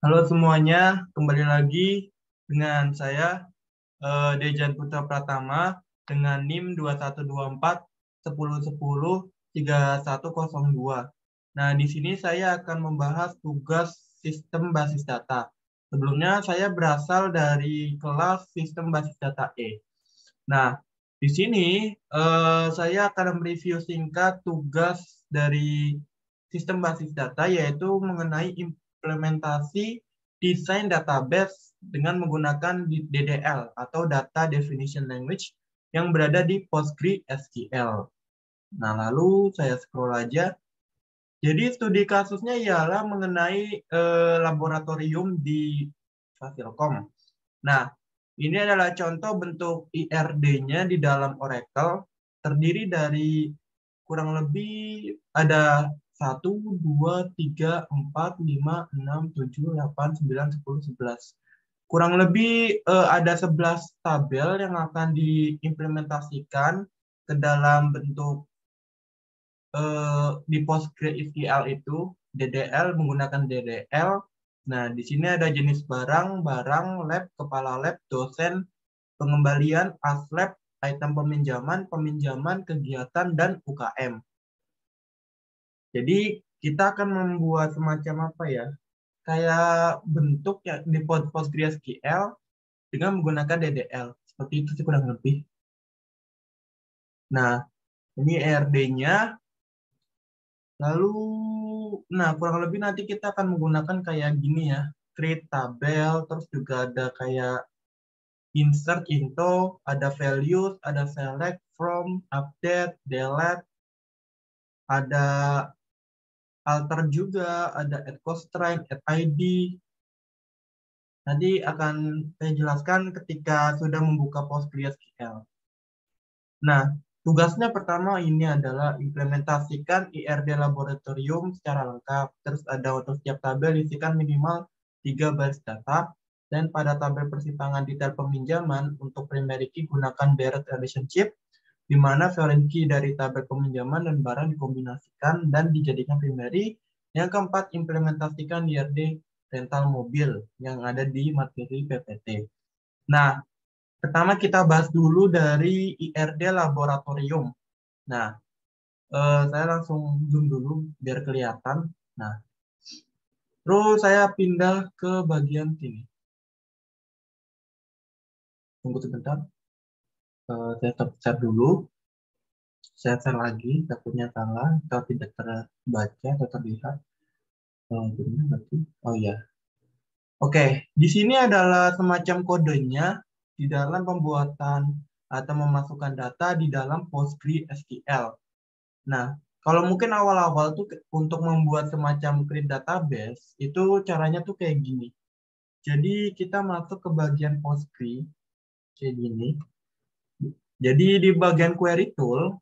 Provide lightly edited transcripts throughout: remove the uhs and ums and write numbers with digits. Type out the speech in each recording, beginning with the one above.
Halo semuanya, kembali lagi dengan saya Dejan Putra Pratama dengan NIM 2124 1010 3102. Nah, di sini saya akan membahas tugas sistem basis data. Sebelumnya saya berasal dari kelas sistem basis data E. Nah, di sini saya akan mereview singkat tugas dari sistem basis data, yaitu mengenai implementasi desain database dengan menggunakan DDL atau Data Definition Language yang berada di PostgreSQL. Nah, lalu saya scroll aja. Jadi studi kasusnya ialah mengenai laboratorium di Fasilkom. Nah, ini adalah contoh bentuk IRD-nya di dalam Oracle, terdiri dari kurang lebih ada 1, 2, 3, 4, 5, 6, 7, 8, 9, 10, 11. Kurang lebih ada 11 tabel yang akan diimplementasikan ke dalam bentuk di PostgreSQL itu DDL, menggunakan DDL. Nah, di sini ada jenis barang, lab, kepala lab, dosen, pengembalian, aslab, item peminjaman, kegiatan, dan UKM. Jadi kita akan membuat semacam apa ya? Kayak bentuk ya di PostgreSQL dengan menggunakan DDL. Seperti itu sih kurang lebih. Nah, ini ERD-nya. Lalu, nah kurang lebih nanti kita akan menggunakan kayak gini ya. Create tabel, terus juga ada kayak insert info, ada values, ada select from, update, delete, ada alter juga, ada add constraint, add ID. Nanti akan saya jelaskan ketika sudah membuka PostgreSQL. Nah, tugasnya pertama ini adalah implementasikan IRD laboratorium secara lengkap. Terus ada untuk setiap tabel isikan minimal 3 baris data. Dan pada tabel persimpangan detail peminjaman untuk primary key gunakan direct relationship, di mana foreign key dari tabel peminjaman dan barang dikombinasikan dan dijadikan primary. Yang keempat, implementasikan IRD rental mobil yang ada di materi PPT. Nah, pertama kita bahas dulu dari IRD laboratorium. Nah, saya langsung zoom dulu biar kelihatan. Nah, terus saya pindah ke bagian sini. Tunggu sebentar. Saya share dulu. Saya share lagi, takutnya salah atau tidak terbaca atau terlihat. Oh ya. Oke, di sini adalah semacam kodenya di dalam pembuatan atau memasukkan data di dalam PostgreSQL. Nah, kalau mungkin awal-awal tuh untuk membuat semacam create database, itu caranya tuh kayak gini. Jadi kita masuk ke bagian Postgre, kayak gini. Jadi di bagian query tool,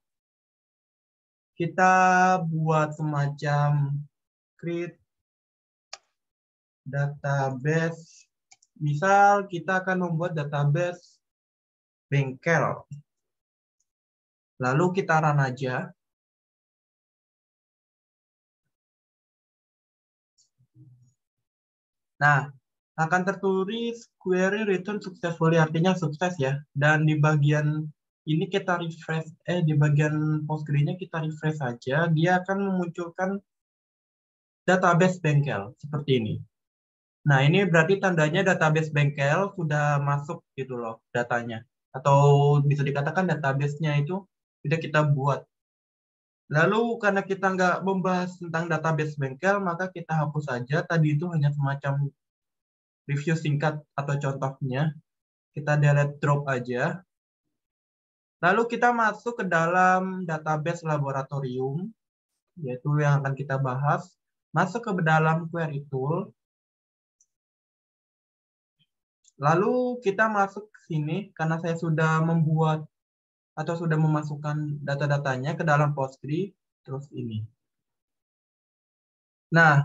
kita buat semacam create database. Misal kita akan membuat database bengkel. Lalu kita run aja. Nah, akan tertulis query return successfully, artinya sukses ya. Dan di bagian ini kita refresh, di bagian Postgre-nya kita refresh saja, dia akan memunculkan database bengkel seperti ini. Nah, ini berarti tandanya database bengkel sudah masuk gitu loh datanya. Atau bisa dikatakan database-nya itu sudah kita buat. Lalu karena kita nggak membahas tentang database bengkel, maka kita hapus saja. Tadi itu hanya semacam review singkat atau contohnya. Kita delete drop aja. Lalu kita masuk ke dalam database laboratorium, yaitu yang akan kita bahas. Masuk ke dalam query tool. Lalu kita masuk ke sini, karena saya sudah membuat atau sudah memasukkan data-datanya ke dalam Postgre, terus ini. Nah,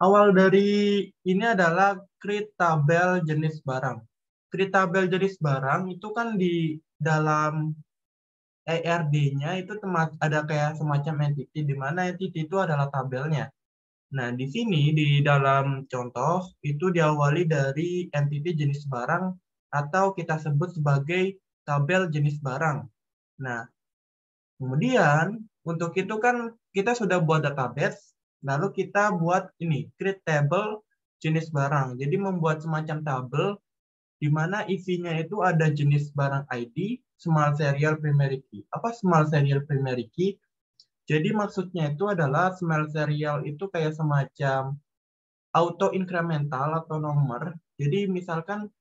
awal dari ini adalah create tabel jenis barang. Create tabel jenis barang itu kan di dalam ERD-nya itu ada kayak semacam entity, di mana entity itu adalah tabelnya. Nah, di sini di dalam contoh itu diawali dari entity jenis barang atau kita sebut sebagai tabel jenis barang. Nah, kemudian untuk itu kan kita sudah buat database, lalu kita buat ini create table jenis barang. Jadi membuat semacam tabel di mana isinya itu ada jenis barang ID, small serial primary key. Apa small serial primary key? Jadi maksudnya itu adalah small serial itu kayak semacam auto incremental atau nomor. Jadi misalkan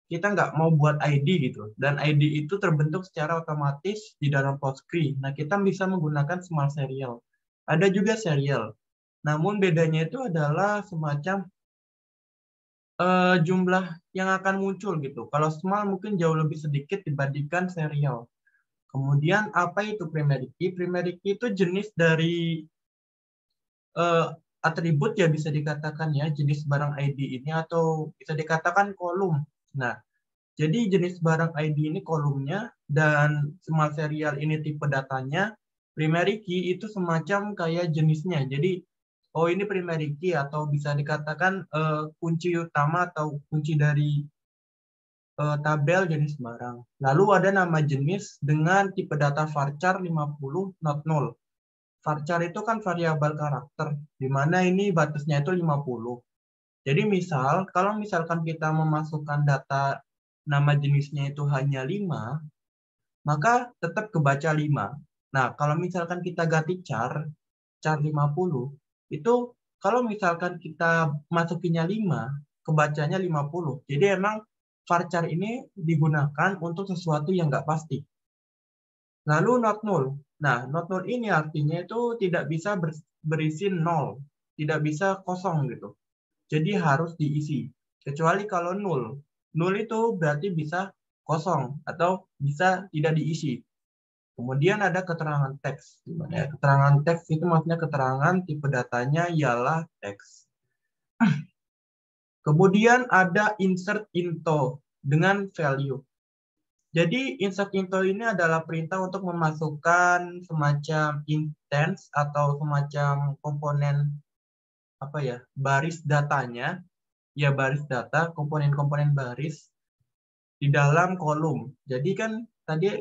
kita nggak mau buat ID gitu, dan ID itu terbentuk secara otomatis di dalam Postgre. Nah, kita bisa menggunakan small serial. Ada juga serial. Namun bedanya itu adalah semacam jumlah yang akan muncul gitu. Kalau small mungkin jauh lebih sedikit dibandingkan serial. Kemudian apa itu primary key? Primary key itu jenis dari atribut ya bisa dikatakan ya, jenis barang ID ini atau bisa dikatakan kolom. Nah, jadi jenis barang ID ini kolomnya dan small serial ini tipe datanya. Primary key itu semacam kayak jenisnya. Jadi, oh ini primary key atau bisa dikatakan kunci utama atau kunci dari tabel jenis barang. Lalu ada nama jenis dengan tipe data varchar 50 not null. Varchar itu kan variabel karakter, di mana ini batasnya itu 50. Jadi misal, kalau misalkan kita memasukkan data nama jenisnya itu hanya 5, maka tetap kebaca 5. Nah, kalau misalkan kita ganti char 50, itu kalau misalkan kita masukinnya 5, kebacanya 50. Jadi emang varchar ini digunakan untuk sesuatu yang nggak pasti. Lalu not null. Nah, not null ini artinya itu tidak bisa berisi 0, tidak bisa kosong gitu. Jadi harus diisi. Kecuali kalau null. Null itu berarti bisa kosong atau bisa tidak diisi. Kemudian ada keterangan teks. Keterangan teks itu maksudnya keterangan tipe datanya ialah teks. Kemudian ada insert into dengan value. Jadi insert into ini adalah perintah untuk memasukkan semacam instance atau semacam komponen apa ya, baris datanya, ya baris data, komponen-komponen baris di dalam kolom. Jadi kan tadi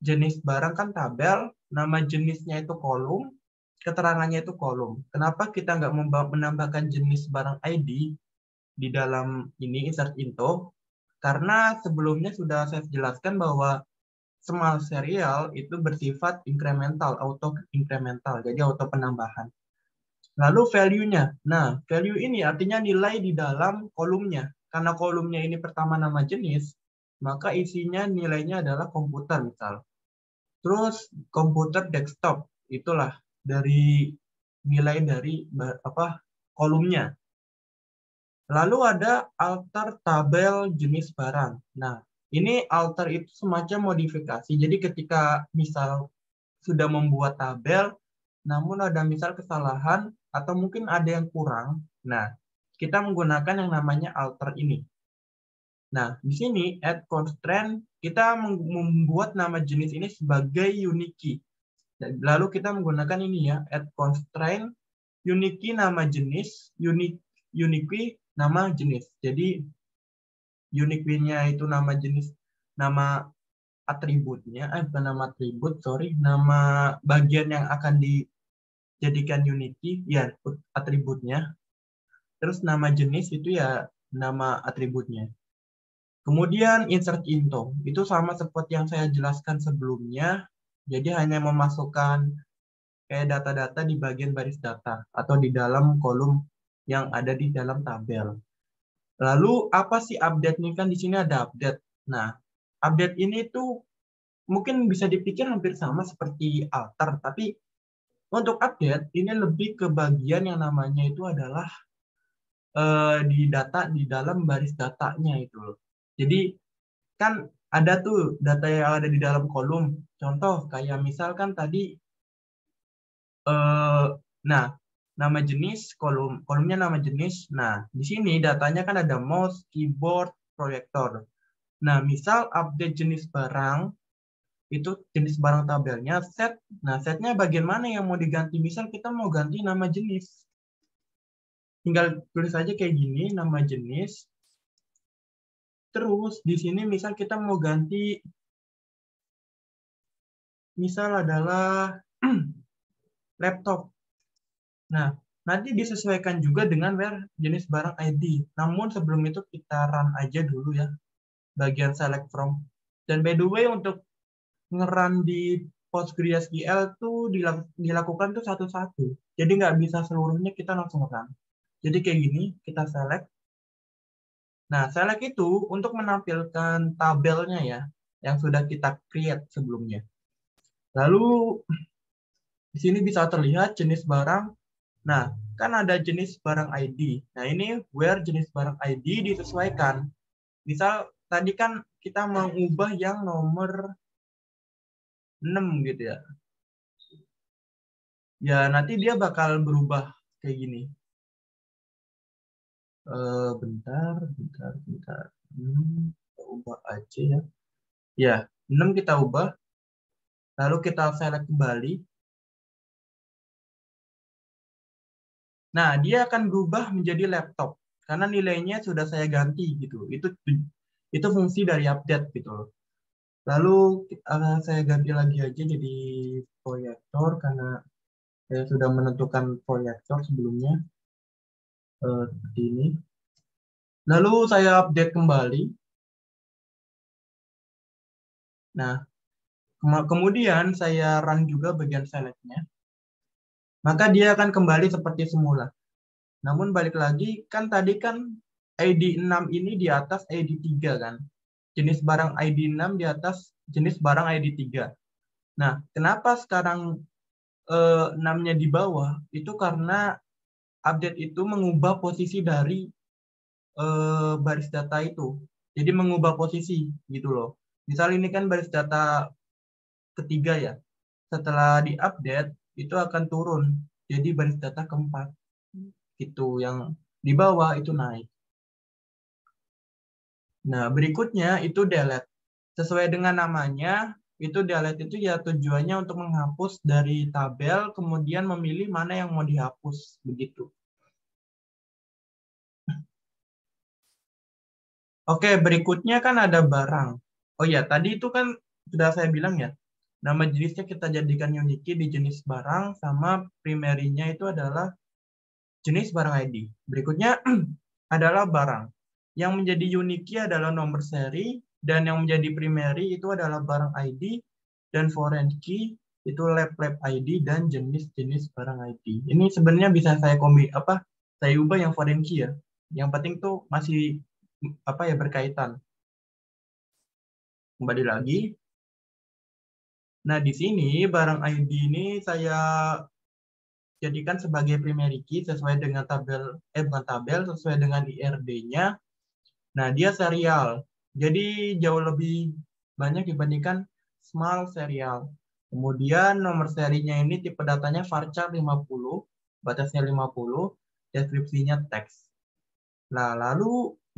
jenis barang kan tabel, nama jenisnya itu kolom, keterangannya itu kolom. Kenapa kita nggak menambahkan jenis barang ID di dalam ini insert into? Karena sebelumnya sudah saya jelaskan bahwa small serial itu bersifat incremental, auto incremental, jadi auto penambahan. Lalu value-nya. Nah, value ini artinya nilai di dalam kolomnya. Karena kolomnya ini pertama nama jenis, maka isinya nilainya adalah komputer misal. Terus komputer desktop, itulah dari nilai dari apa kolomnya. Lalu ada alter tabel jenis barang. Nah, ini alter itu semacam modifikasi. Jadi ketika misal sudah membuat tabel, namun ada misal kesalahan atau mungkin ada yang kurang, nah kita menggunakan yang namanya alter ini. Nah, di sini add constraint, kita membuat nama jenis ini sebagai unique key. Lalu kita menggunakan ini ya, add constraint, unique key nama jenis, unique key nama jenis. Jadi unique key-nya itu nama jenis, nama atributnya, bukan nama atribut, sorry, nama bagian yang akan dijadikan unique key, ya atributnya. Terus nama jenis itu ya nama atributnya. Kemudian insert into, itu sama seperti yang saya jelaskan sebelumnya, jadi hanya memasukkan kayak data-data di bagian baris data atau di dalam kolom yang ada di dalam tabel. Lalu apa sih update ini? Kan di sini ada update. Nah, update ini tuh mungkin bisa dipikir hampir sama seperti alter, tapi untuk update ini lebih ke bagian yang namanya itu adalah di data di dalam baris datanya itu loh. Jadi kan ada tuh data yang ada di dalam kolom. Contoh kayak misalkan tadi nah nama jenis kolomnya nama jenis. Nah, di sini datanya kan ada mouse, keyboard, proyektor. Nah, misal update jenis barang itu jenis barang tabelnya set. Nah, setnya bagian mana yang mau diganti? Misal kita mau ganti nama jenis. tinggal tulis aja kayak gini, nama jenis. Terus di sini misal kita mau ganti, misal adalah laptop. Nah, nanti disesuaikan juga dengan where jenis barang ID. Namun sebelum itu kita run aja dulu ya, bagian select from. Dan by the way, untuk nge-run di PostgreSQL tuh dilakukan tuh satu-satu. Jadi nggak bisa seluruhnya kita langsung run. Jadi kayak gini, kita select. Nah, select itu untuk menampilkan tabelnya ya, yang sudah kita create sebelumnya. Lalu, di sini bisa terlihat jenis barang. Nah, kan ada jenis barang ID. Nah, ini where jenis barang ID disesuaikan. Misal, tadi kan kita mau ubah yang nomor 6 gitu ya. Ya, nanti dia bakal berubah kayak gini. Bentar. Kita ubah aja ya. Ya, 6 kita ubah. Lalu kita select kembali. Nah, dia akan berubah menjadi laptop karena nilainya sudah saya ganti gitu. Itu fungsi dari update gitu. Lalu saya ganti lagi aja jadi proyektor karena saya sudah menentukan proyektor sebelumnya seperti ini. Lalu saya update kembali. Nah, kemudian saya run juga bagian select-nya. Maka dia akan kembali seperti semula. Namun balik lagi, kan tadi kan ID 6 ini di atas ID 3 kan. Jenis barang ID 6 di atas jenis barang ID 3. Nah, kenapa sekarang 6-nya di bawah? Itu karena update itu mengubah posisi dari baris data itu. Jadi mengubah posisi gitu loh. Misal ini kan baris data ketiga ya. Setelah diupdate itu akan turun. Jadi baris data keempat. Itu yang di bawah itu naik. Nah, berikutnya itu delete. Sesuai dengan namanya, itu delete itu ya tujuannya untuk menghapus dari tabel, kemudian memilih mana yang mau dihapus, begitu. Oke, berikutnya kan ada barang. Oh ya, tadi itu kan sudah saya bilang ya, nama jenisnya kita jadikan unique key di jenis barang, sama primary-nya itu adalah jenis barang ID. Berikutnya adalah barang. Yang menjadi unique key adalah nomor seri, dan yang menjadi primary itu adalah barang ID, dan foreign key itu lab ID dan jenis-jenis barang ID. Ini sebenarnya bisa saya saya ubah yang foreign key ya. Yang penting tuh masih berkaitan. Kembali lagi. Nah, di sini barang ID ini saya jadikan sebagai primary key sesuai dengan bukan tabel, sesuai dengan IRD-nya. Nah, dia serial. Jadi jauh lebih banyak dibandingkan small serial. Kemudian nomor serinya ini tipe datanya varchar 50, batasnya 50, deskripsinya teks.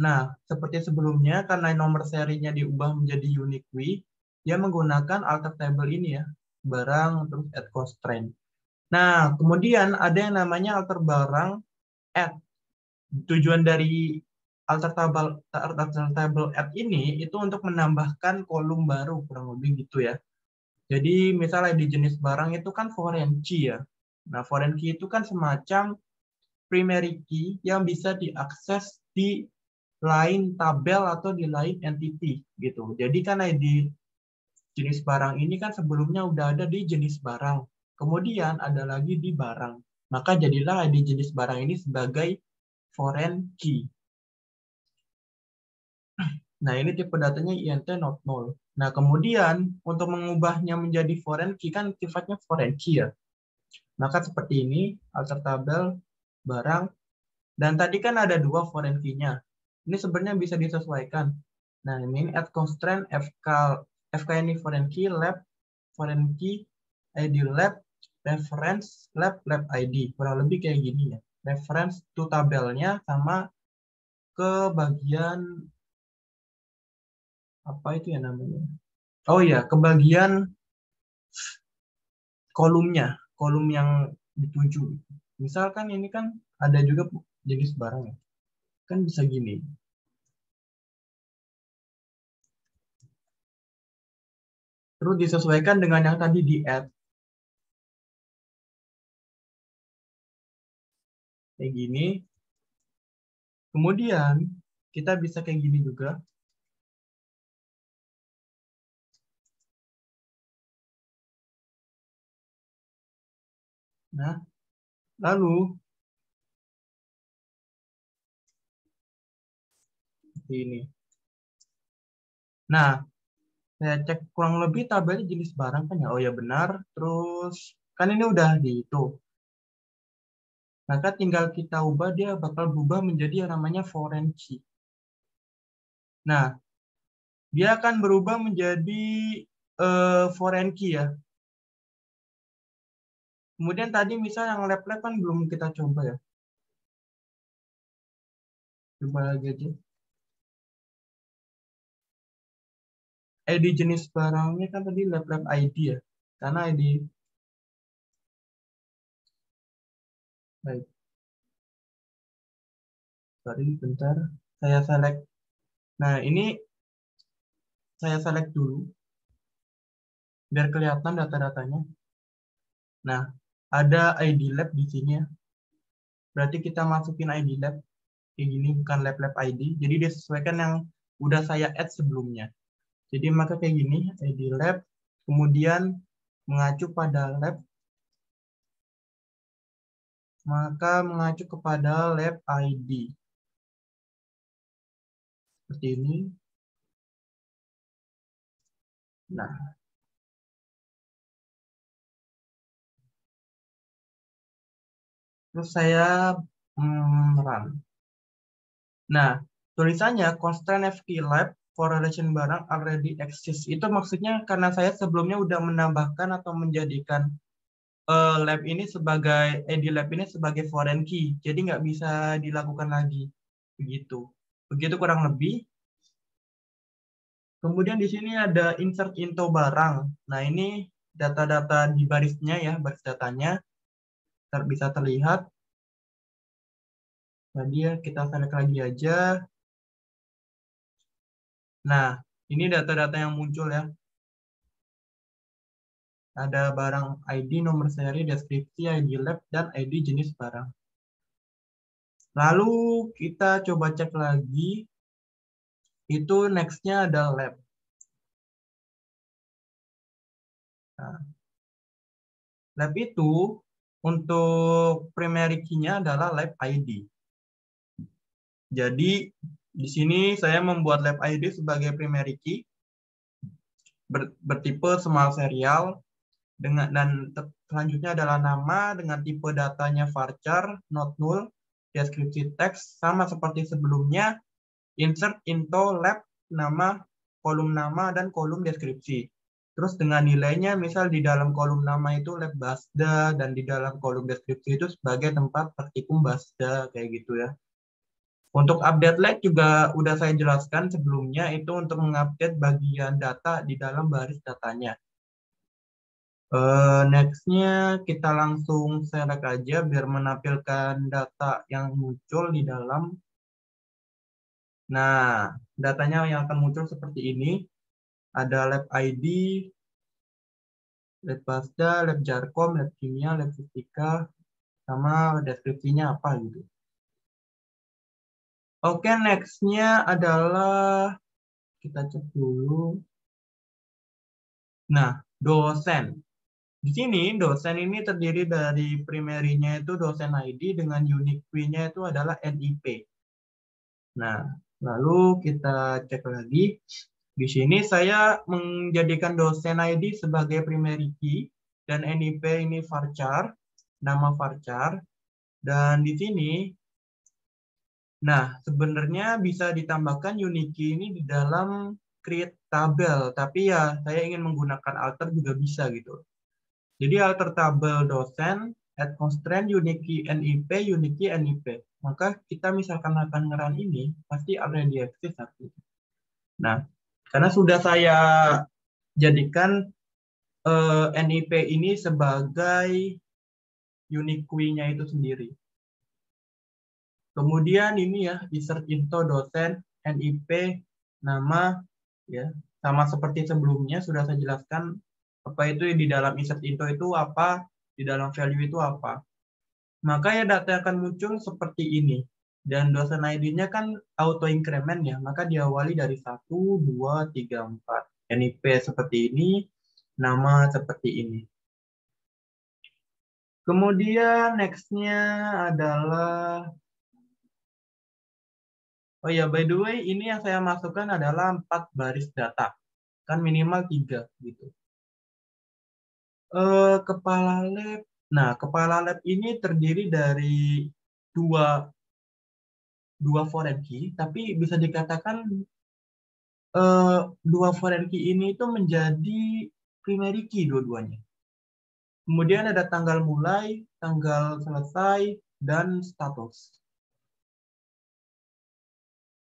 Nah, seperti sebelumnya, karena nomor serinya diubah menjadi unique key, dia menggunakan alter table ini ya, barang terus add constraint. Nah, kemudian ada yang namanya alter barang add. Tujuan dari alter table add ini itu untuk menambahkan kolom baru, kurang lebih gitu ya. Jadi misalnya di jenis barang itu kan foreign key ya. Nah, foreign key itu kan semacam primary key yang bisa diakses di lain tabel atau di lain entity gitu. Jadi kan ID jenis barang ini kan sebelumnya udah ada di jenis barang. Kemudian ada lagi di barang. Maka jadilah ID jenis barang ini sebagai foreign key. Nah, ini tipe datanya int not null. Nah, kemudian untuk mengubahnya menjadi foreign key kan sifatnya foreign key ya. Maka seperti ini, alter tabel, barang. Dan tadi kan ada dua foreign key-nya. Ini sebenarnya bisa disesuaikan. Nah, ini add constraint FK ini foreign key, lab, foreign key, ID lab, reference, lab ID. Kurang lebih kayak gini ya. Reference to tabelnya sama ke bagian apa itu ya namanya? Oh iya, ke bagian kolom yang dituju. Misalkan ini kan ada juga jenis barang ya. Kan bisa gini. Terus disesuaikan dengan yang tadi di add. Kayak gini. Kemudian kita bisa kayak gini juga. Nah, lalu seperti ini. Nah, saya cek kurang lebih tabelnya jenis barang kan ya. Oh ya benar. Terus kan ini udah di itu. Maka tinggal kita ubah, dia bakal berubah menjadi yang namanya foreign key. Nah, dia akan berubah menjadi foreign key ya. Kemudian tadi misal yang lab-lab kan belum kita coba ya. Coba lagi aja. ID jenis barangnya kan tadi lab-lab ID ya. Karena ID. Baik. Sorry, bentar. Saya select. Nah, ini saya select dulu. Biar kelihatan data-datanya. Nah, ada ID lab di sini ya. Berarti kita masukin ID lab. Kayak gini, bukan lab-lab ID. Jadi disesuaikan yang udah saya add sebelumnya. Jadi maka kayak gini, ID lab. Kemudian mengacu pada lab. Maka mengacu kepada lab ID. Seperti ini. Nah, terus saya run. Nah, tulisannya constraint FT lab for relation barang already exists. Itu maksudnya karena saya sebelumnya udah menambahkan atau menjadikan lab ini sebagai ID lab ini sebagai foreign key. Jadi nggak bisa dilakukan lagi. Begitu. Begitu kurang lebih. Kemudian di sini ada insert into barang. Nah, ini data-data di barisnya ya, baris datanya bisa terlihat. Tadi ya kita select lagi aja. Nah, ini data-data yang muncul ya. Ada barang ID, nomor seri, deskripsi, ID lab, dan ID jenis barang. Lalu kita coba cek lagi. Itu next-nya ada lab. Nah, lab itu untuk primary key-nya adalah lab ID. Jadi di sini saya membuat lab ID sebagai primary key bertipe small serial dan selanjutnya adalah nama dengan tipe datanya varchar, not null, deskripsi teks sama seperti sebelumnya, insert into lab nama, kolom nama dan kolom deskripsi. Terus dengan nilainya misal di dalam kolom nama itu lab Basda dan di dalam kolom deskripsi itu sebagai tempat praktikum Basda kayak gitu ya. Untuk update lag juga udah saya jelaskan sebelumnya, itu untuk mengupdate bagian data di dalam baris datanya. Next-nya kita langsung select aja biar menampilkan data yang muncul di dalam. Nah, datanya yang akan muncul seperti ini. Ada lab ID, lab Basda, lab Jarkom, lab Kimia, lab Fisika, sama deskripsinya apa gitu. Oke, next-nya adalah kita cek dulu. Nah, dosen. Di sini dosen ini terdiri dari primary-nya itu dosen ID dengan unique key-nya itu adalah NIP. Nah, lalu kita cek lagi. Di sini saya menjadikan dosen ID sebagai primary key dan NIP ini varchar, nama varchar. Dan di sini, nah sebenarnya bisa ditambahkan unique key ini di dalam create tabel, tapi ya saya ingin menggunakan alter juga bisa gitu. Jadi alter tabel dosen, add constraint, unique key NIP, unique key NIP. Maka kita misalkan akan ngeran ini, pasti already exist artinya. Nah, karena sudah saya jadikan NIP ini sebagai unique key-nya itu sendiri. Kemudian ini ya, insert info dosen, NIP, nama, ya, sama seperti sebelumnya sudah saya jelaskan apa itu di dalam insert info itu apa, di dalam value itu apa. Maka ya data akan muncul seperti ini. Dan dosen ID-nya kan auto increment ya, maka diawali dari 1, 2, 3, 4. NIP seperti ini, nama seperti ini. Kemudian next-nya adalah, oh ya, by the way, ini yang saya masukkan adalah 4 baris data. Kan minimal 3 gitu. Kepala lab. Nah, kepala lab ini terdiri dari dua foreign key, tapi bisa dikatakan dua foreign key ini itu menjadi primary key dua-duanya. Kemudian ada tanggal mulai, tanggal selesai, dan status.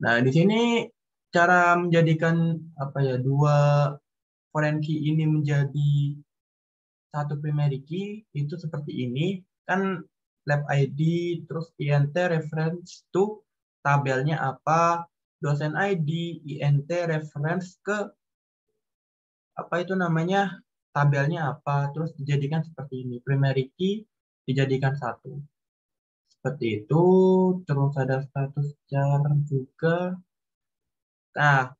Nah, di sini cara menjadikan apa ya, dua foreign key ini menjadi satu primary key itu seperti ini. Kan lab ID, terus INT reference to tabelnya apa, dosen ID, INT reference ke apa itu namanya, tabelnya apa, terus dijadikan seperti ini. Primary key dijadikan satu. Seperti itu, terus ada status char juga. Nah,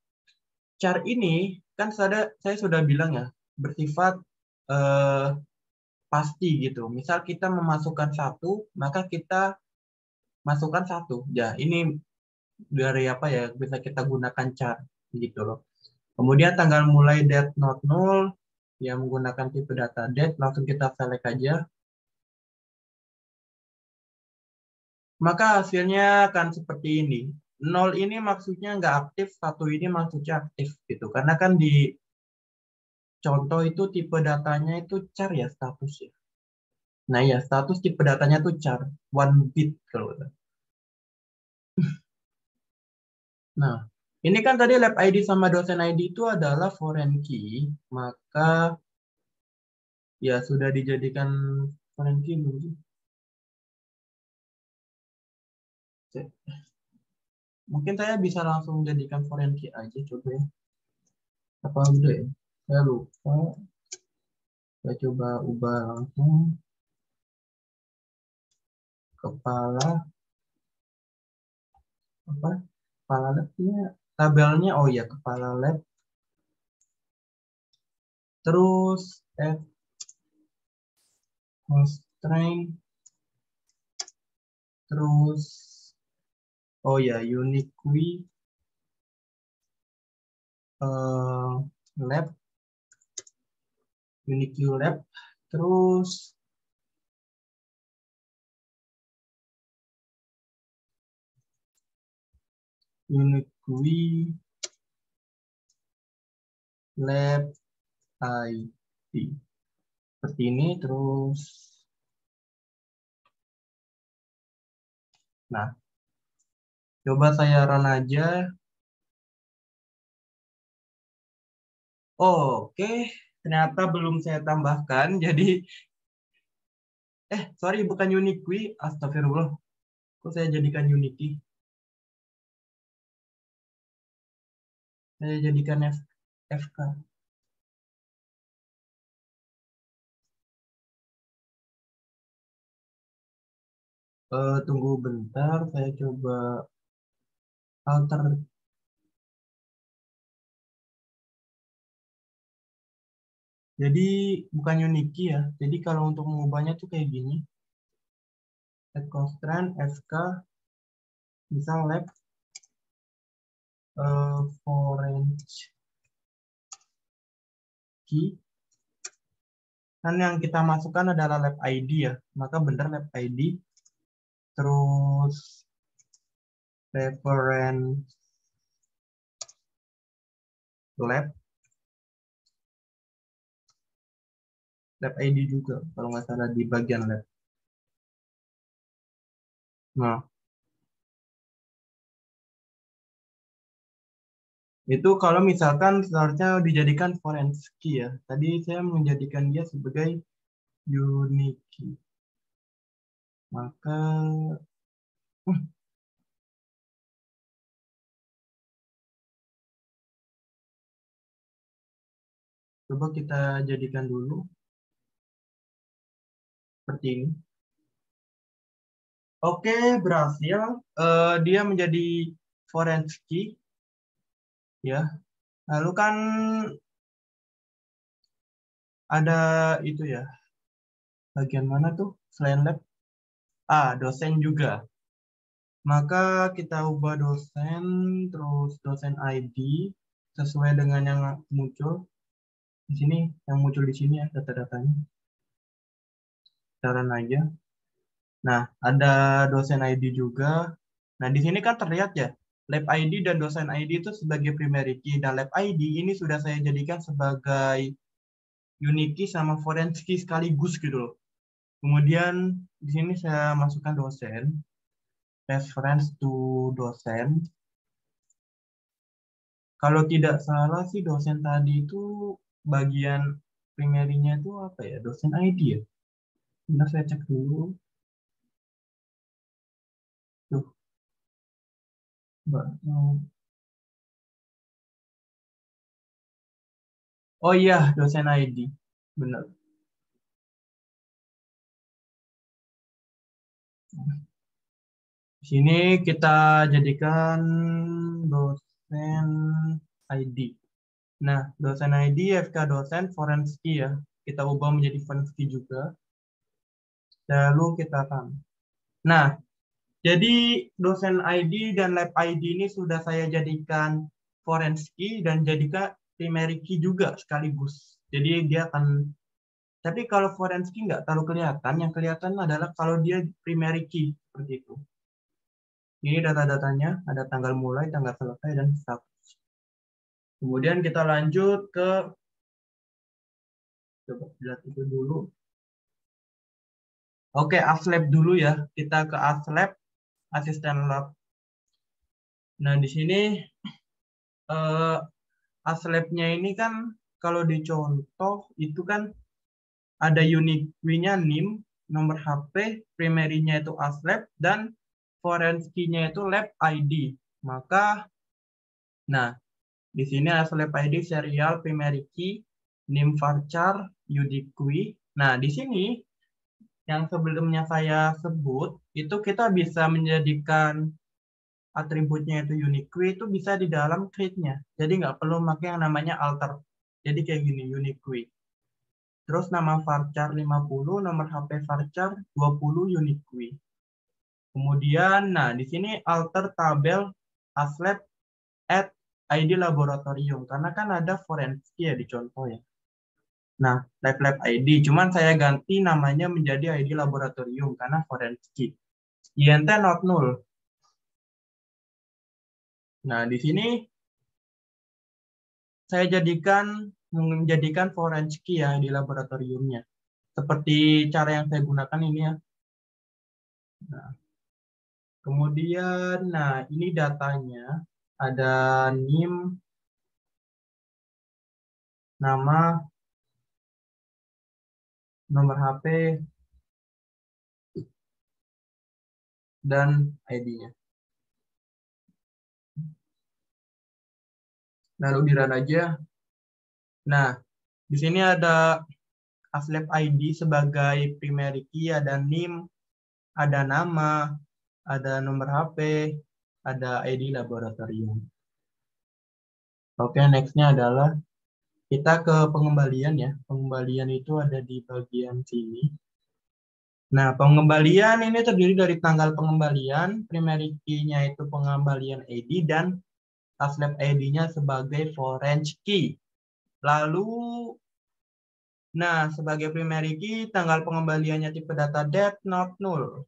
char ini kan saya sudah bilang ya, bersifat eh, pasti gitu. Misal kita memasukkan satu, maka kita masukkan satu. Ya, ini dari apa ya, bisa kita gunakan char gitu loh. Kemudian tanggal mulai date not null, yang menggunakan tipe data date, langsung kita select aja. Maka hasilnya akan seperti ini. 0 ini maksudnya nggak aktif, 1 ini maksudnya aktif gitu. Karena kan di contoh itu tipe datanya itu char ya, status ya. Nah ya, status tipe datanya itu char, 1 bit kalau. Nah, ini kan tadi lab ID sama dosen ID itu adalah foreign key, maka ya sudah dijadikan foreign key belum sih? Mungkin saya bisa langsung jadikan foreign key aja coba ya. Apa udah ya? Saya lupa. Saya coba ubah langsung kepala apa? Kepala labnya tabelnya, oh ya, kepala lab. Terus F constraint, terus oh ya, unique lab, unique lab, terus unique lab ID seperti ini. Terus nah, coba saya run aja. Oke, ternyata belum saya tambahkan. Jadi sorry, bukan unique, astagfirullah. Kok saya jadikan unique? Saya jadikan FK. Tunggu bentar, saya coba alter. Jadi bukan unique ya. Jadi kalau untuk mengubahnya tuh kayak gini. Add constraint FK, misal lab foreign key. Kan yang kita masukkan adalah lab ID ya. Maka benar lab ID. Terus reference lab ID juga kalau nggak salah di bagian lab. Nah, itu kalau misalkan seharusnya dijadikan foreign key ya. Tadi saya menjadikan dia sebagai unique key. Maka Coba kita jadikan dulu seperti ini. Oke, berhasil. Dia menjadi foreign key, ya. Lalu kan ada itu ya. Bagian mana tuh? Selain lab. Dosen juga. Maka kita ubah dosen, terus dosen ID sesuai dengan yang muncul di sini, yang muncul di sini ya data-datanya. Cara aja. Nah, ada dosen ID juga. Nah, di sini kan terlihat ya, lab ID dan dosen ID itu sebagai primary key. Dan lab ID ini sudah saya jadikan sebagai unique key sama foreign key sekaligus gitu loh. Kemudian di sini saya masukkan dosen, reference to dosen. Kalau tidak salah sih dosen tadi itu bagian primary-nya itu apa ya? Dosen ID ya? Bentar saya cek dulu. Tuh, Mbak. Oh iya, dosen ID. Benar. Di sini kita jadikan dosen ID. Nah, dosen ID, FK dosen, forensik ya. Kita ubah menjadi forensik juga. Lalu kita akan. Nah, jadi dosen ID dan lab ID ini sudah saya jadikan forensik dan jadikan primary key juga sekaligus. Jadi dia akan, tapi kalau forensik nggak terlalu kelihatan, yang kelihatan adalah kalau dia primary key, seperti itu. Ini data-datanya, ada tanggal mulai, tanggal selesai, dan status. Kemudian kita lanjut ke, coba lihat itu dulu. Oke, ASLab dulu ya. Kita ke ASLab, asisten lab. Nah, di sini ASLab-nya ini kan kalau dicontoh itu kan ada unique key-nya NIM, nomor HP, primary-nya itu ASLab, dan forensic-nya itu lab ID. Maka, nah, di sini ASLab ID serial primary key, NIM varchar, unique key. Nah, di sini yang sebelumnya saya sebut, itu kita bisa menjadikan atributnya itu unique key itu bisa di dalam create-nya. Jadi nggak perlu pakai yang namanya alter. Jadi kayak gini, unique key. Terus nama varchar 50, nomor HP varchar 20 unique key. Kemudian, nah di sini alter tabel ASLab add ID laboratorium. Karena kan ada forensik ya di contoh ya. Nah, lab ID. Cuman saya ganti namanya menjadi ID laboratorium karena forensik. INT not null. Nah, di sini saya menjadikan forensik ya di laboratoriumnya. Seperti cara yang saya gunakan ini ya. Nah, kemudian, nah ini datanya. Ada NIM, nama, nomor HP, dan ID-nya. Lalu di run aja. Nah, di sini ada ASLab ID sebagai primary key, ada NIM, ada nama, ada nomor HP, ada ID laboratorium. Oke, next-nya adalah kita ke pengembalian ya. Pengembalian itu ada di bagian sini. Nah, pengembalian ini terdiri dari tanggal pengembalian, primary key-nya itu pengembalian ID, dan ASLab ID-nya sebagai forensic key. Lalu, nah, sebagai primary key, tanggal pengembaliannya tipe data date not null.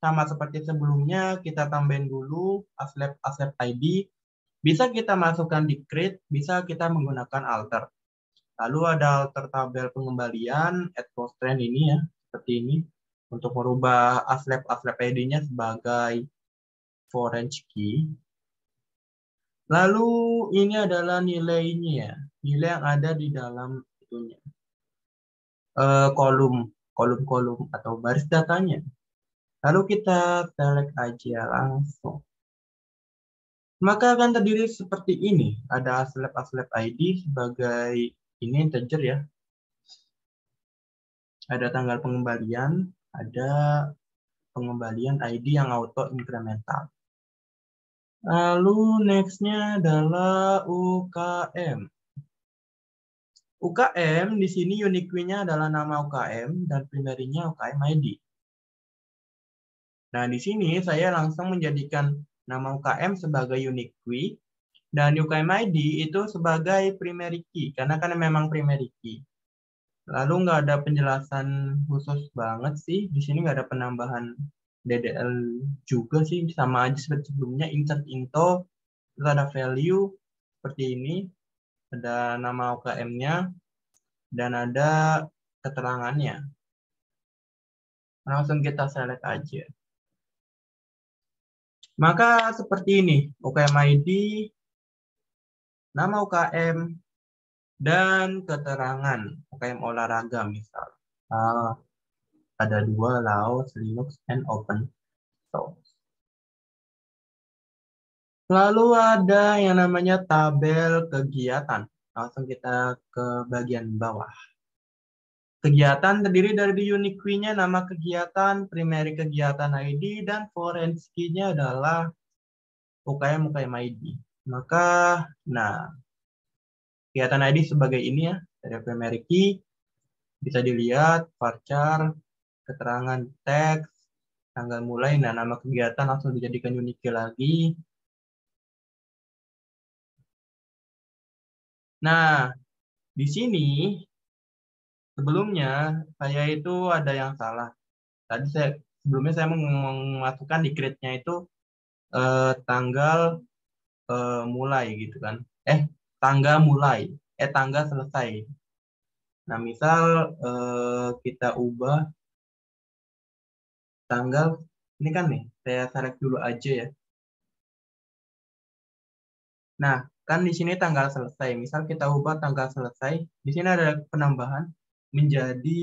Sama seperti sebelumnya, kita tambahin dulu ASLab ID. Bisa kita masukkan di create, bisa kita menggunakan alter. Lalu ada alter tabel pengembalian, add constraint ini ya, seperti ini. Untuk merubah ASLab ID-nya sebagai forensic key. Lalu ini adalah nilainya, nilai yang ada di dalam itunya. Kolom atau baris datanya. Lalu kita select aja langsung. Maka akan terdiri seperti ini. Ada ASLab ID sebagai ini integer ya. Ada tanggal pengembalian, ada pengembalian ID yang auto incremental. Lalu next-nya adalah UKM. UKM di sini unique key-nya adalah nama UKM dan primary-nya UKM ID. Nah, di sini saya langsung menjadikan nama UKM sebagai unique key dan UKM ID itu sebagai primary key karena kan memang primary key. Lalu nggak ada penjelasan khusus banget sih. Di sini nggak ada penambahan DDL juga sih, sama aja seperti sebelumnya, insert into, terus ada value seperti ini, ada nama UKM-nya, dan ada keterangannya. Langsung kita select aja. Maka seperti ini, UKM ID, nama UKM, dan keterangan UKM olahraga misal. Ada 2, Laos, Linux, and Open Source. Lalu ada yang namanya tabel kegiatan. Langsung kita ke bagian bawah. Kegiatan terdiri dari unique key-nya nama kegiatan, primary kegiatan ID, dan foreign key-nya adalah UKM ID. Maka, nah, kegiatan ID sebagai ini ya, dari primary key, bisa dilihat varchar, keterangan teks, tanggal mulai, nah nama kegiatan langsung dijadikan unique key lagi. Nah, di sini sebelumnya saya itu ada yang salah. Tadi sebelumnya saya memasukkan di create-nya itu tanggal mulai gitu kan. Tanggal mulai, tanggal selesai. Nah, misal kita ubah tanggal ini kan nih, saya select dulu aja ya. Nah, kan di sini tanggal selesai. Misal kita ubah tanggal selesai, di sini ada penambahan menjadi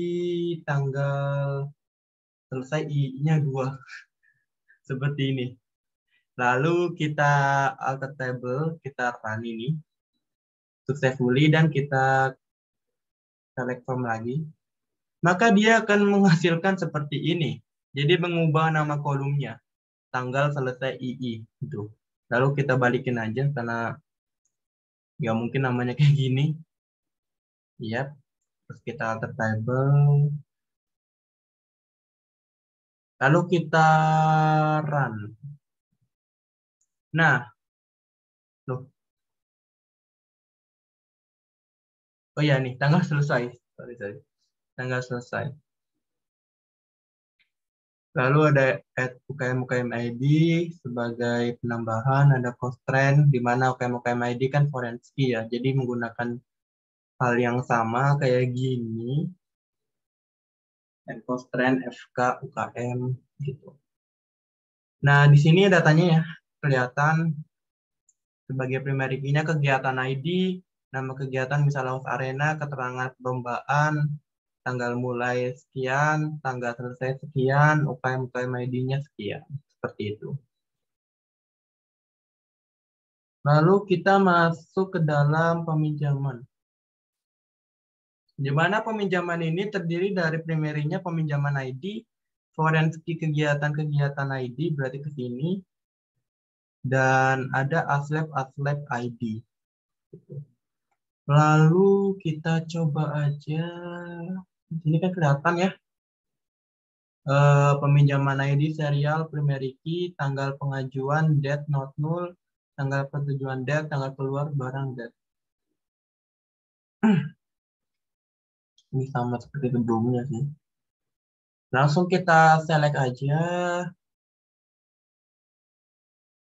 tanggal selesai I-nya 2. Seperti ini. Lalu kita alter table, kita run ini successfully dan kita select form lagi. Maka dia akan menghasilkan seperti ini. Jadi mengubah nama kolomnya. Tanggal selesai II. Gitu. Lalu kita balikin aja karena nggak mungkin namanya kayak gini. Yap. Terus kita alter table. Lalu kita run. Nah. Loh. Oh ya nih, tanggal selesai. Sorry. Tanggal selesai. Lalu ada add UKM ID sebagai penambahan, ada constraint di mana UKM ID kan foreign key ya. Jadi menggunakan hal yang sama kayak gini. Add constraint FK UKM gitu. Nah, di sini datanya ya kelihatan sebagai primary key-nya kegiatan ID, nama kegiatan misalnya host arena, keterangan perlombaan, tanggal mulai sekian, tanggal selesai sekian, UKM ID-nya sekian. Seperti itu. Lalu kita masuk ke dalam peminjaman. Di mana peminjaman ini terdiri dari primary-nya peminjaman ID, foreign key kegiatan-kegiatan ID, berarti ke sini, dan ada aslab ID. Lalu kita coba aja, di sini kan kelihatan ya, peminjaman ID serial primary key, tanggal pengajuan, date not null, tanggal persetujuan date, tanggal keluar barang date. Ini sama seperti sebelumnya sih. Langsung kita select aja.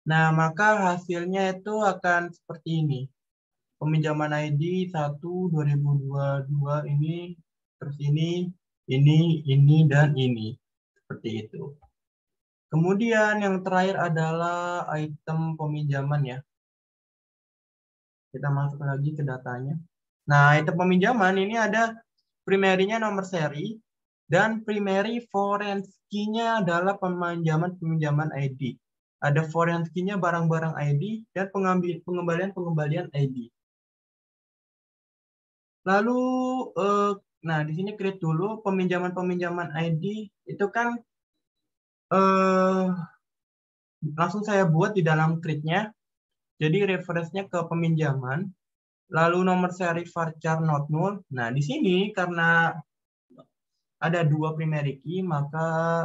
Nah, maka hasilnya itu akan seperti ini. Peminjaman ID 1/2022 ini, terus ini, dan ini. Seperti itu. Kemudian yang terakhir adalah item peminjaman ya. Kita masuk lagi ke datanya. Nah, item peminjaman ini ada primary-nya nomor seri dan primary foreign key-nya adalah peminjaman ID. Ada foreign key-nya barang-barang ID dan pengembalian ID. Lalu, nah di sini create dulu peminjaman ID itu kan langsung saya buat di dalam create-nya. Jadi reference-nya ke peminjaman. Lalu nomor seri varchar not null. Nah di sini karena ada 2 primary key, maka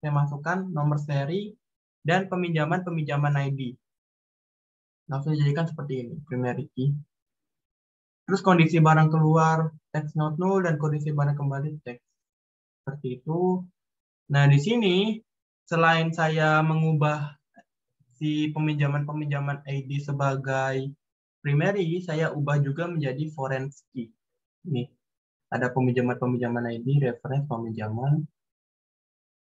saya masukkan nomor seri dan peminjaman ID. Langsung dijadikan seperti ini, primary key. Terus kondisi barang keluar, text not null, dan kondisi barang kembali, text. Seperti itu. Nah, di sini, selain saya mengubah si peminjaman ID sebagai primary, saya ubah juga menjadi foreign key. Ini, ada peminjaman ID, reference peminjaman.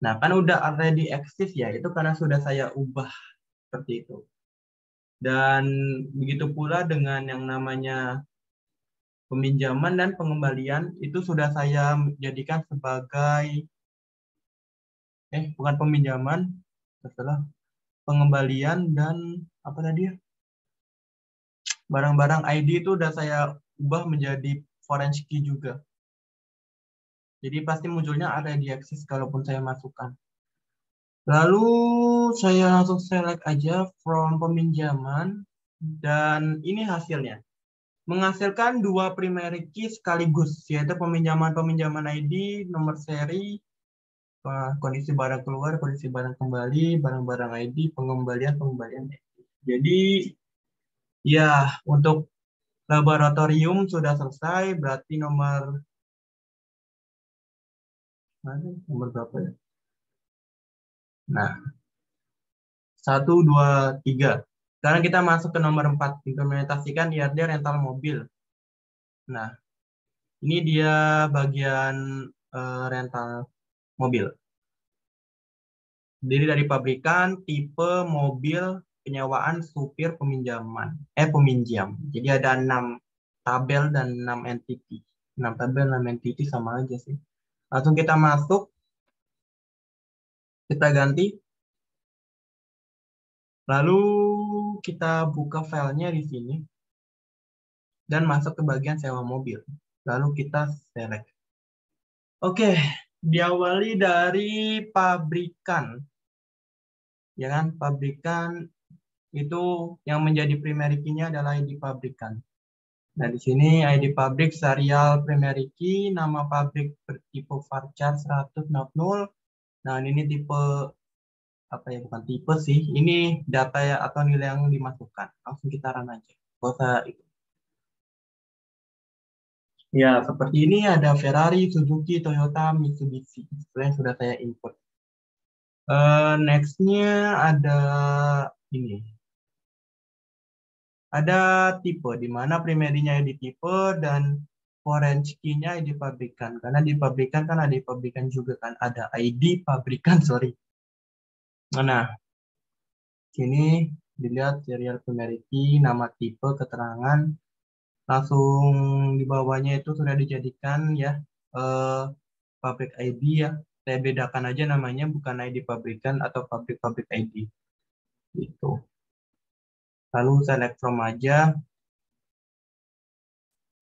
Nah, kan udah already exist ya, itu karena sudah saya ubah seperti itu. Dan begitu pula dengan yang namanya peminjaman dan pengembalian, itu sudah saya jadikan sebagai, bukan peminjaman, setelah pengembalian dan apa tadi ya? Barang-barang ID itu udah saya ubah menjadi foreign key juga. Jadi pasti munculnya ada di Axis kalaupun saya masukkan. Lalu saya langsung select aja from peminjaman dan ini hasilnya. Menghasilkan 2 primary key sekaligus, yaitu peminjaman ID, nomor seri, kondisi barang keluar, kondisi barang kembali, barang-barang ID, pengembalian ID. Jadi ya untuk laboratorium sudah selesai, berarti nomor berapa ya? Nah, 1, 2, 3. Sekarang kita masuk ke nomor 4, implementasikan IRD rental mobil. Nah, ini dia bagian rental mobil. Terdiri dari pabrikan, tipe, mobil, penyewaan, supir, peminjam. Jadi ada 6 tabel dan 6 entity. 6 tabel, 6 entity sama aja sih. Langsung kita masuk, kita ganti. Lalu kita buka filenya di sini. Dan masuk ke bagian sewa mobil. Lalu kita select. Oke, diawali dari pabrikan. Ya kan, pabrikan itu yang menjadi primary key-nya adalah ID pabrikan. Nah, di sini ID pabrik serial primary key, nama pabrik bertipe varchar 100.0. Nah, ini tipe apa ya, bukan tipe sih. Ini data ya atau nilai yang dimasukkan. Langsung kita run aja. Gak usah itu. Ya, seperti ini ada Ferrari, Suzuki, Toyota, Mitsubishi. Sebenarnya sudah saya input. Next-nya ada ini. Ada tipe, di mana primary-nya di tipe dan foreign key-nya di pabrikan. Karena di pabrikan kan ada di pabrikan juga kan. Ada ID pabrikan, sorry. Nah, sini dilihat serial primary key, nama tipe, keterangan. Langsung di bawahnya itu sudah dijadikan ya pabrik ID ya. Saya bedakan aja namanya, bukan ID pabrikan atau pabrik ID. Gitu. Lalu select from aja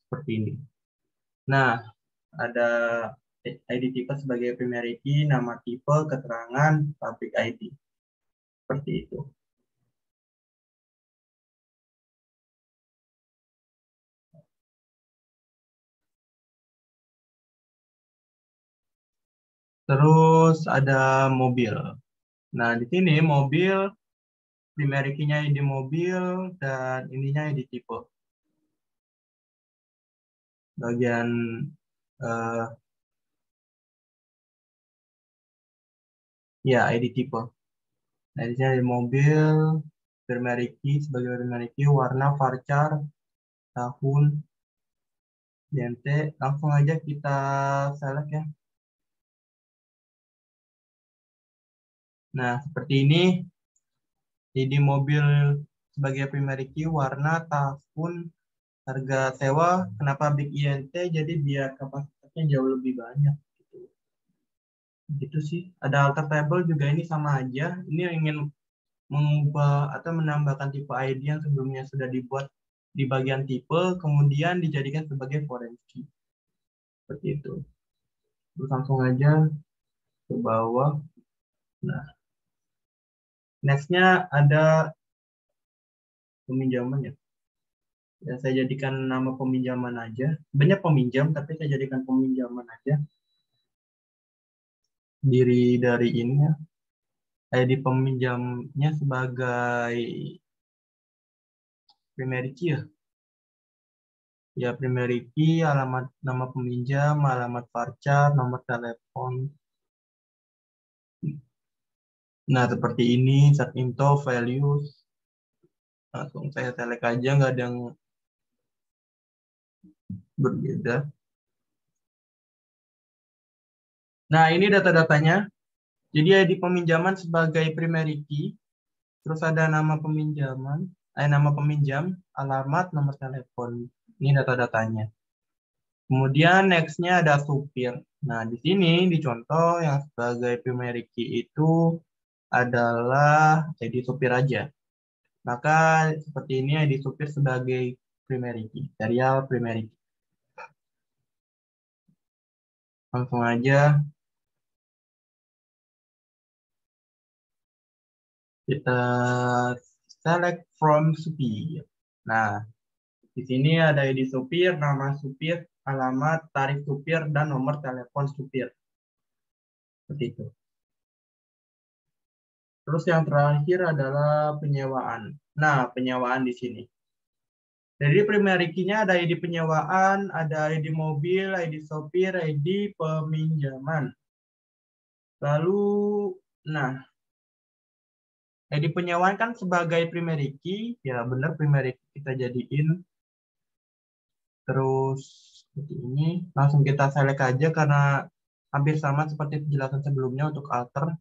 seperti ini. Nah, ada ID tipe sebagai primary key, nama tipe, keterangan, pabrik ID. Seperti itu. Terus ada mobil. Nah, di sini mobil, primary key-nya ID mobil, dan ininya ID tipe. Bagian ya ID tipe. Nah, di sini ada mobil, primary key sebagai primary key, warna varchar, tahun, DNT. Langsung aja kita select ya. Nah, seperti ini. Jadi mobil sebagai primary key, warna, tahun, harga sewa, kenapa big INT, jadi biar kapasitasnya jauh lebih banyak. Gitu sih. Ada alter table juga, ini sama aja. Ini ingin mengubah atau menambahkan tipe ID yang sebelumnya sudah dibuat. di bagian tipe, kemudian dijadikan sebagai foreign key. Seperti itu. Terus langsung aja ke bawah. Nah, next-nya ada peminjaman ya. Ya, saya jadikan nama peminjaman aja. Banyak peminjam, tapi saya jadikan peminjaman aja. Diri dari ini ya. ID peminjamnya sebagai primary key ya. Ya, primary key, alamat nama peminjam, alamat varchar, nomor telepon. Nah, seperti ini, set info, values. Langsung saya select aja, nggak ada yang berbeda. Nah, ini data-datanya. Jadi ID peminjaman sebagai primary key, terus ada nama peminjaman, nama peminjam, alamat, nomor telepon. Ini data-datanya. Kemudian next-nya ada supir. Nah, di sini di contoh yang sebagai primary key itu adalah ID supir aja. Maka seperti ini ID supir sebagai primary key, serial primary key. Langsung aja kita select from supir. Nah, di sini ada ID supir, nama supir, alamat, tarif supir, dan nomor telepon supir. Seperti itu. Terus yang terakhir adalah penyewaan. Nah, penyewaan di sini. Jadi primary key-nya ada ID penyewaan, ada ID mobil, ID sopir, ID peminjaman. Lalu, nah, ID penyewaan kan sebagai primary key, ya benar primary key kita jadiin. Terus seperti ini, langsung kita select aja karena hampir sama seperti penjelasan sebelumnya untuk alter.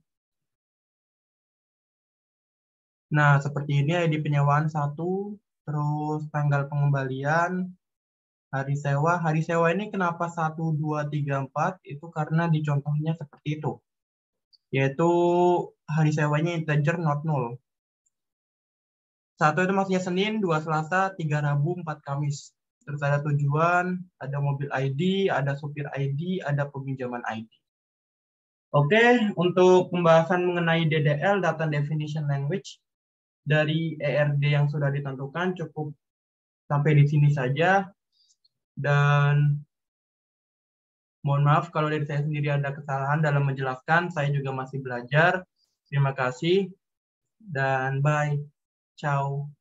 Nah, seperti ini ID penyewaan 1, terus tanggal pengembalian, hari sewa. Hari sewa ini kenapa 1, 2, 3, 4? Itu karena di contohnya seperti itu. Yaitu hari sewanya integer not null. 1 itu maksudnya Senin, 2 Selasa, 3 Rabu, 4 Kamis. Terus ada tujuan, ada mobil ID, ada supir ID, ada peminjaman ID. Oke, untuk pembahasan mengenai DDL, Data Definition Language, dari ERD yang sudah ditentukan cukup sampai di sini saja. Dan mohon maaf kalau dari saya sendiri ada kesalahan dalam menjelaskan, saya juga masih belajar. Terima kasih dan bye. Ciao.